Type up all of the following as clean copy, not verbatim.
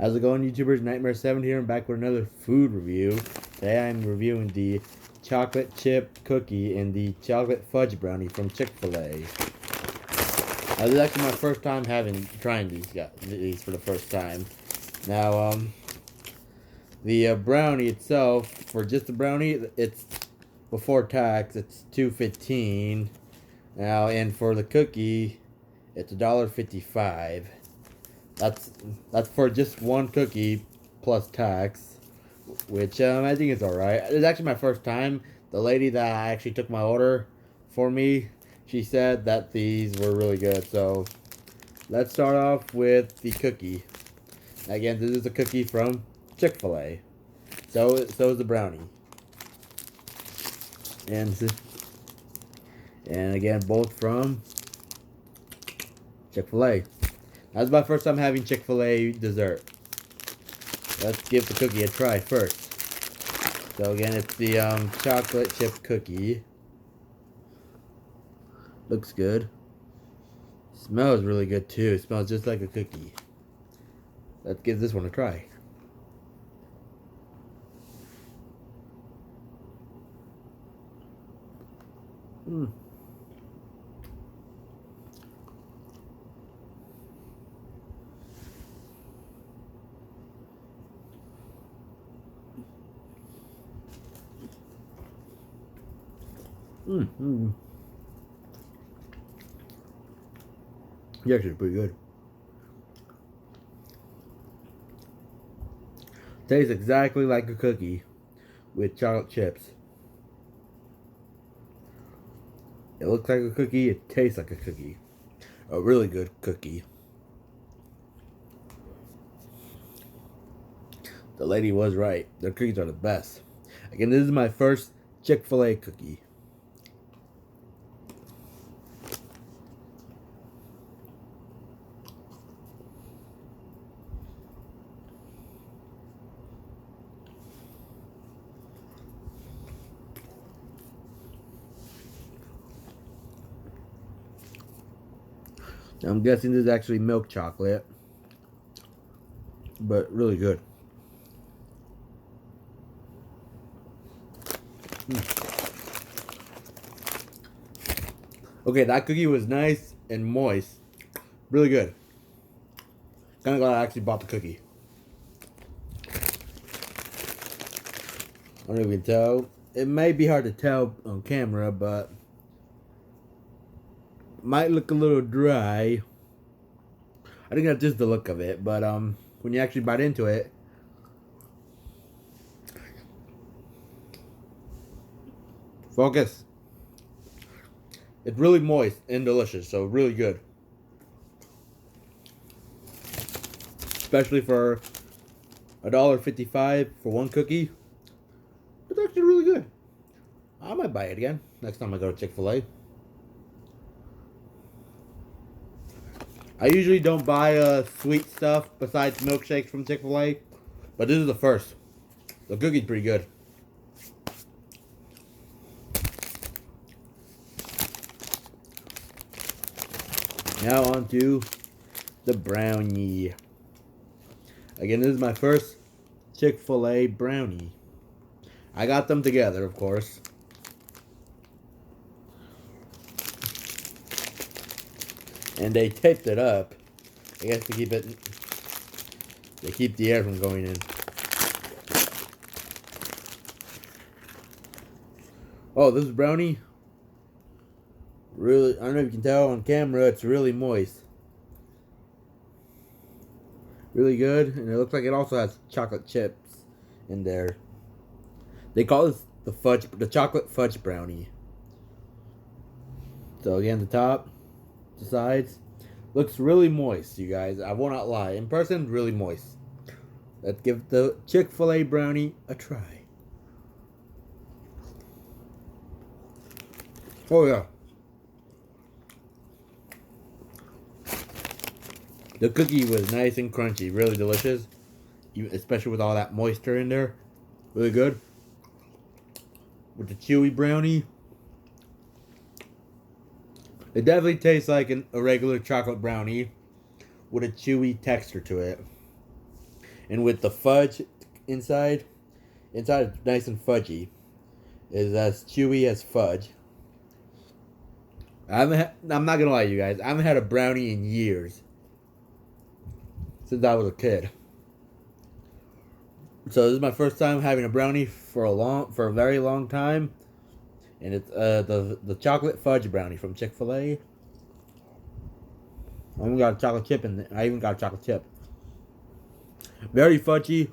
How's it going, YouTubers? Nightmare7 here. I'm back with another food review. Today I'm reviewing the chocolate chip cookie and the chocolate fudge brownie from Chick-Fil-A. This is actually my first time trying these for the first time. Now, the brownie itself, for just the brownie, it's before tax, it's $2.15. Now, and for the cookie, it's $1.55. That's for just one cookie plus tax, which I think is alright. It's actually my first time. The lady that actually took my order for me, she said that these were really good. So let's start off with the cookie. Again, this is a cookie from Chick-Fil-A. So is the brownie. And again, both from Chick-Fil-A. That's my first time having Chick-Fil-A dessert. Let's give the cookie a try first. So again, it's the chocolate chip cookie. Looks good. Smells really good too. It smells just like a cookie. Let's give this one a try. It's actually pretty good. Tastes exactly like a cookie with chocolate chips. It looks like a cookie, it tastes like a cookie. A really good cookie. The lady was right. Their cookies are the best. Again, this is my first Chick-fil-A cookie. I'm guessing this is actually milk chocolate, but really good. Okay, that cookie was nice and moist. Really good. Kind of glad I actually bought the cookie. I don't know if you can tell. It may be hard to tell on camera, but might look a little dry. I think that's just the look of it, but when you actually bite into it, focus. It's really moist and delicious, so really good. Especially for $1.55 for one cookie. It's actually really good. I might buy it again next time I go to Chick-fil-A. I usually don't buy sweet stuff besides milkshakes from Chick-fil-A, but this is the first. The cookie's pretty good. Now on to the brownie. Again, this is my first Chick-fil-A brownie. I got them together, of course. And they taped it up, I guess, to keep the air from going in. Oh, this brownie, really, I don't know if you can tell on camera, it's really moist. Really good, and it looks like it also has chocolate chips in there. They call this the chocolate fudge brownie. So again, the top, the sides, looks really moist, you guys. I will not lie. In person, really moist. Let's give the Chick-fil-A brownie a try. Oh yeah. The cookie was nice and crunchy, really delicious. Especially with all that moisture in there. Really good. With the chewy brownie. It definitely tastes like a regular chocolate brownie with a chewy texture to it. and with the fudge inside it's nice and fudgy. Is as chewy as fudge. I'm not gonna lie to you guys. I haven't had a brownie in years. Since I was a kid. So this is my first time having a brownie for a very long time, and it's the chocolate fudge brownie from Chick-Fil-A. I even got a chocolate chip in there. I even got a chocolate chip. Very fudgy,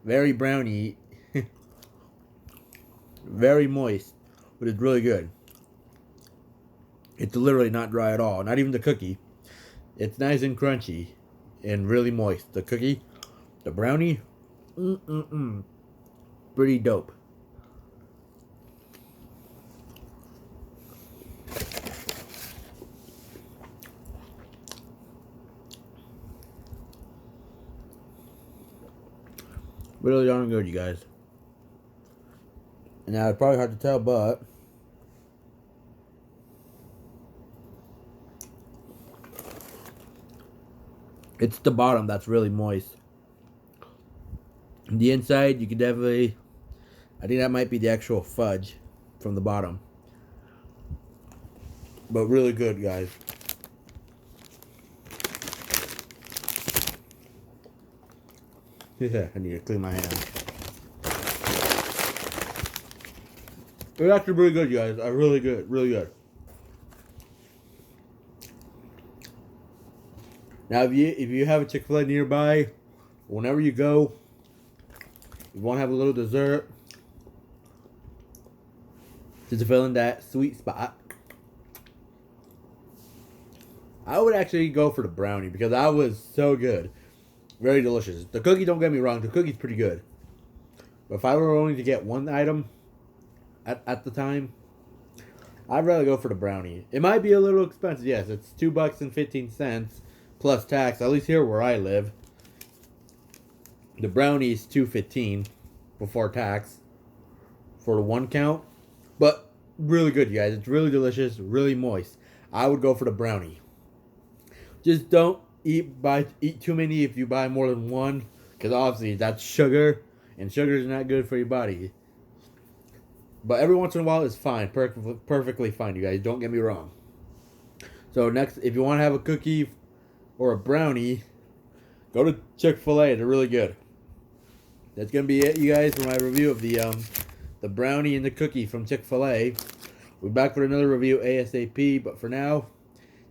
very brownie, very moist, but it's really good. It's literally not dry at all. Not even the cookie. It's nice and crunchy and really moist. The cookie, the brownie, pretty dope. Really darn good, you guys. And now it's probably hard to tell, but it's the bottom that's really moist. The inside, you can definitely, I think that might be the actual fudge from the bottom. But really good, guys. Yeah, I need to clean my hands. It's actually really good, guys. Really good, really good. Now, if you have a Chick-fil-A nearby, whenever you go, you want to have a little dessert to fill in that sweet spot, I would actually go for the brownie because that was so good. Very delicious. The cookie, don't get me wrong, the cookie's pretty good. But if I were only to get one item at the time, I'd rather go for the brownie. It might be a little expensive, yes. It's $2.15 plus tax, at least here where I live. The brownie is $2.15 before tax for the one count. But really good, you guys. It's really delicious, really moist. I would go for the brownie. Just don't eat too many if you buy more than one, because obviously that's sugar, and sugar is not good for your body. But every once in a while is fine, perfectly fine, you guys. Don't get me wrong. So next, if you want to have a cookie or a brownie, go to Chick-fil-A. They're really good. That's gonna be it, you guys, for my review of the brownie and the cookie from Chick-fil-A. We'll be back for another review ASAP. But for now,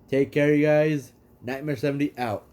take care, you guys. Nightmare 70 out.